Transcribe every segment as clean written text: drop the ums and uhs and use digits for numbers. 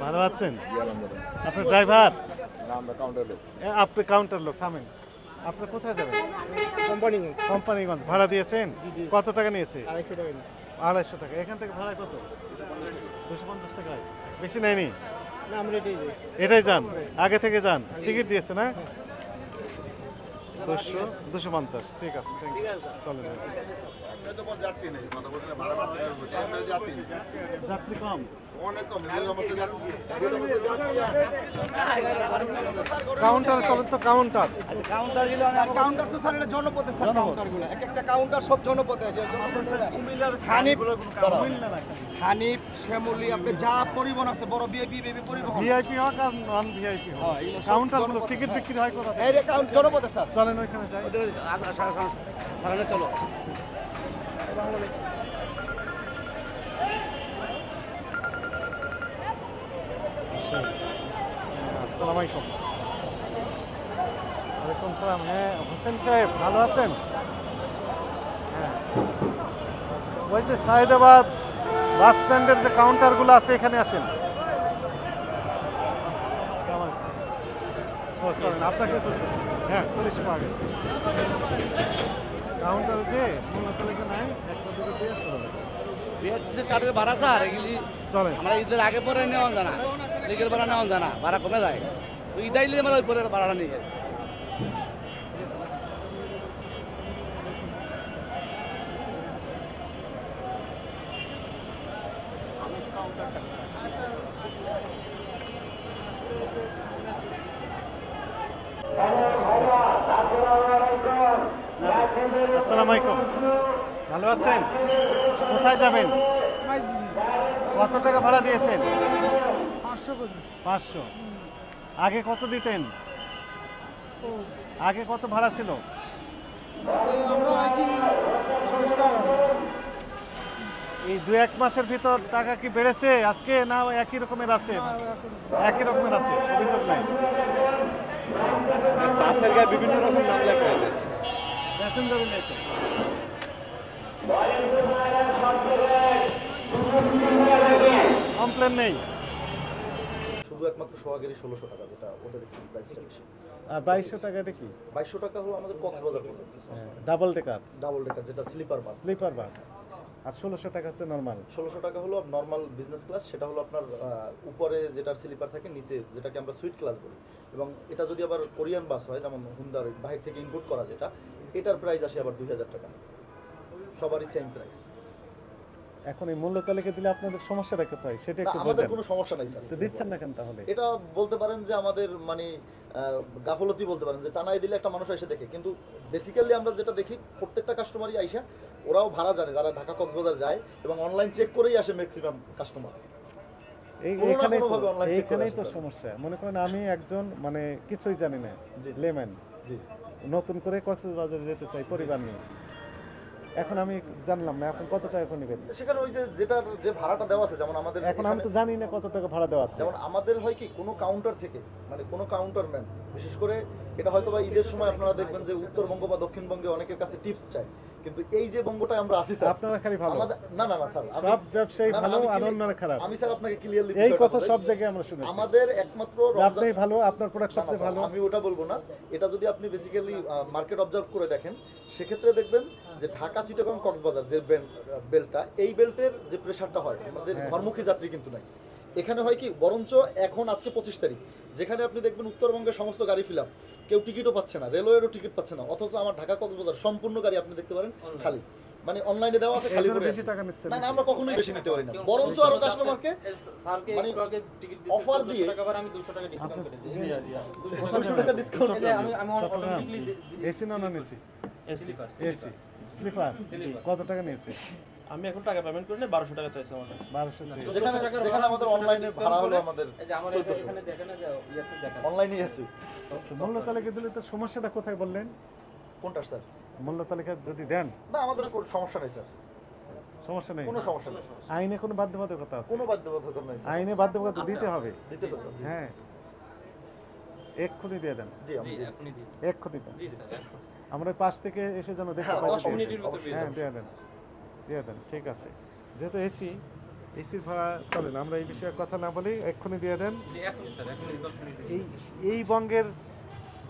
ভালো আছেন? আপনি ড্রাইভার? না, আমরা কাউন্টার লোক। আপনি কাউন্টার লোক, থামেন। আপনি কোথায় যাবেন? কোম্পানিগঞ্জ। ভাড়া দিয়েছেন? কত টাকা নিয়েছে? 250 টাকা। 250 টাকা। এখান থেকে ভাড়া কত? 250 টাকায়। বেশি নেয়নি? না, আমরা এটাই যান, আগে থেকে যান। টিকিট দিয়েছে না? 250। ঠিক আছে, চলেন। যাত্রী নেই, কথা বলতে ভাড়া যাত্রী নেই, যাত্রী কম, অনেক কম। কাউন্টারে চলেন তো, কাউন্টার। কাউন্টার তো স্যার এটা জনপথে স্যার, কাউন্টারগুলো এক একটা কাউন্টার সব জনপথে আছে। হানিফ, শ্যামলী, আপনি যা পরিবহন আছে বড় ভিআইপি পরিবহন, ভিআইপি হোক আর নন ভিআইপি হোক, কাউন্টারগুলো টিকিট বিক্রি হয় কোথা থেকে? এই কাউন্টার জনপথে স্যার। চলেন ওইখানে যাই। চলো। আসসালামু আলাইকুম। ওয়ালাইকুম সালাম। হ্যাঁ হোসেন সাহেব, ভালো আছেন? হ্যাঁ, ওই যে সায়েদাবাদ বাস স্ট্যান্ডের যে কাউন্টারগুলো আছে এখানে আসেন। ও চলেন, আপনাকে খুঁজতেছি। হ্যাঁ, পুলিশ পাওয়া গেছে। কাউন্টারে যে মূল্যতালিকা নাই, একটা দুটো দিয়ে চলে চার্জের ভাড়া স্যার এগুলি চলেন। আমরা ঈদের আগে পরে নেওয়া জানা, লিগের ভাড়া নেওয়া জানা, ভাড়া কমে যায়। ওই ঈদাইলে আমরা ওই পরে ভাড়াটা নিয়ে যাই। আসসালামু আলাইকুম, ভালো আছেন? কোথায় যাবেন? কত টাকা ভাড়া দিয়েছেন? 500। আগে কত দিতেন? আগে কত ভাড়া ছিল? এই 2-1 মাসের ভিতর টাকা কি বেড়েছে আজকে, না একই রকমের আছে? একই রকমের আছে, অভিযোগ নাই। বাসের গায়ে বিভিন্ন রকম নাম লেখা আছে, প্যাসেঞ্জারও নেই তো। কমপ্লেন নেই। শুধু একমাত্র সোহাগেরই 1600 টাকা, যেটা ওদের প্রাইসটা বেশি। আর 2200 টাকাটা কি? 2200 টাকা হলো আমাদের কক্সবাজার পর্যন্ত, ডাবল ডেকার, ডাবল ডেকার, যেটা স্লিপার বাস। Sleeper bus. আর 1600 টাকা হচ্ছে নরমাল। 1600 টাকা হলো নর্মাল বিজনেস ক্লাস, সেটা হলো আপনার উপরে যেটার স্লিপার থাকে, নিচে যেটাকে আমরা সুইট ক্লাস বলি। এবং এটা যদি আবার কোরিয়ান বাস হয়, যেমন হুন্ডার বাইরে থেকে ইম্পোর্ট করা, যেটা এটার প্রাইস আসে আবার 2000 টাকা। সবারই সেম প্রাইস। এখন এই মূল্য তালিকা দিলে আপনাদের সমস্যাটা কোথায় সেটা একটু আমাদের বোঝেন। কোনো সমস্যা নাই স্যার। তো দিচ্ছেন না কেন তাহলে? এটা বলতে পারেন যে আমাদের মানে গাফলতি বলতে পারেন, যে টানাই দিলে একটা মানুষ এসে দেখে, কিন্তু বেসিক্যালি আমরা যেটা দেখি প্রত্যেকটা কাস্টমারই আইসা, ওরাও ভাড়া জানে যারা ঢাকা কক্সবাজার যায়, এবং অনলাইন চেক করেই আসে ম্যাক্সিমাম কাস্টমার। এইখানেই তো সমস্যা। মনে করেন আমি একজন মানে কিছুই জানি না, লেম্যান, নতুন করে কক্সবাজার যেতে চাই পরিবার নিয়ে। এখন আমি জানলাম না এখন কত টাকা নেবেন সেখানে, ওই যেটার যে ভাড়াটা দেওয়া আছে, যেমন আমাদের এখন আমি তো জানি না কত টাকা ভাড়া দেওয়া আছে। যেমন আমাদের হয় কি, কোনো কাউন্টার থেকে, মানে কোনো কাউন্টার ম্যান, বিশেষ করে এটা হয়তো বা ঈদের সময় আপনারা দেখবেন যে উত্তরবঙ্গ বা দক্ষিণবঙ্গে অনেকের কাছে টিপস চাই, কিন্তু এই যে বঙ্গটায় আমরা আছি স্যার, আপনারা খালি ভালো। না না না স্যার, সব ব্যবসায়ী ভালো আর অন্যরা খারাপ। আমি স্যার আপনাকে ক্লিয়ারলি এই কথা সব জায়গায় আমরা শুনেছি। আমাদের একমাত্র আপনি ভালো, আপনার প্রোডাক্ট সবচেয়ে ভালো। আমি ওটা বলবো না, এটা যদি আপনি বেসিক্যালি মার্কেট অবজার্ভ করে দেখেন, সেক্ষেত্রে দেখবেন যে ঢাকা চিটাগং কক্সবাজার যে বেল্টটা, এই বেল্টের যে প্রেশারটা হয়, আমাদের ঘরমুখী যাত্রী কিন্তু নাই। এখানে হয় কি, বরঞ্চ এখন আজকে 25 তারিখ, যেখানে আপনি দেখবেন উত্তরবঙ্গের সমস্ত গাড়ি ফিল আপ, কেউ টিকিটও পাচ্ছে না, রেলওয়েরও টিকিট পাচ্ছে না, অথচ আমার ঢাকা কক্সবাজার সম্পূর্ণ গাড়ি আপনি দেখতে পারেন খালি, মানে অনলাইনে দেওয়া আছে খালি করে। বেশি টাকা নিচ্ছে না না, আমরা কখনোই বেশি নিতে পারি না, বরঞ্চ আরো কাস্টমারকে মানে অফার দিয়ে আমি 200 টাকা ডিসকাউন্ট করে দিই। 200 টাকা ডিসকাউন্ট। আমি এসি না নন এসি? এসি স্লিপার কত টাকা নিয়েছে? আমি এখন টাকা পেমেন্ট করি না, 1200 টাকা চাইছি আমার কাছে। 1200 চাই। যেখানে আমাদের অনলাইনে ভাড়া হলো আমাদের এই যে আমার এখানে দেখেন না, যে ইয়াতে দেখেন অনলাইনেই আছে। মূল্য তালিকা দিলে তো সমস্যাটা কোথায় বললেন? কোনটা স্যার? মূল্য তালিকা যদি দেন, না আমাদের কোনো সমস্যা নেই স্যার, সমস্যা নেই, কোনো সমস্যা নেই, আইনে কোনো বাধ্যবাধকতা আছে? কোনো বাধ্যবাধকতা নেই স্যার, আইনে বাধ্যবাধকতা দিতে হবে, দিতে হবে। হ্যাঁ এক্ষুনি দিয়ে দেন। জি আমি আপনি দিন। এক্ষুনি দেন। জি স্যার। আমরা পাশ থেকে এসে যেন দেখতে পাই। 10 মিনিটের ভিতরে হ্যাঁ দিয়ে দেন। দিয়ে দেন, ঠিক আছে। যেহেতু এসির ভাড়া চলেন, আমরা এই বিষয়ে কথা না বলি, এক্ষুনি দিয়ে দেন। এই বঙ্গের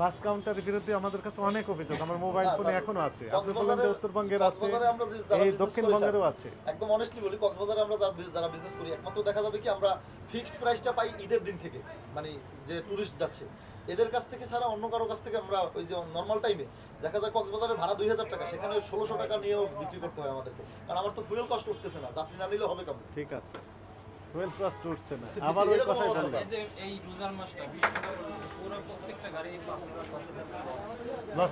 বাস কাউন্টারের বিরুদ্ধে আমাদের কাছে অনেক অভিযোগ, আমার মোবাইল না, ফোনে স্যার, এখনো আছে। আপনি বললেন যে উত্তরবঙ্গের আছে, কক্সবাজারে আমরা যারা এই business দক্ষিণবঙ্গেরও করি, আছে। স্যার, একদম অনেস্টলি বলি, কক্সবাজারে আমরা যারা বিজনেস করি একমাত্র দেখা যাবে কি আমরা ফিক্সড প্রাইসটা পাই ঈদের দিন থেকে, মানে যে টুরিস্ট যাচ্ছে এদের কাছ থেকে ছাড়া অন্য কারো কাছ থেকে আমরা ওই যে নর্মাল টাইমে দেখা যায় কক্সবাজারের ভাড়া 2000 টাকা, সেখানে 1600 টাকা নিয়েও বিক্রি করতে হয় আমাদেরকে, কারণ আমার তো ফুয়েল কস্ট উঠতেছে না, যাত্রী না নিলে হবে কেমন? ঠিক আছে, টুয়েলভ কস্ট উঠছে না, আবার ওই এরকম কথাই অবস্থা, বলবেন। স্যার। এই যে এই রোজার মাসটা 20 টাকা পুরো প্রত্যেকটা গাড়ি 5,000 লস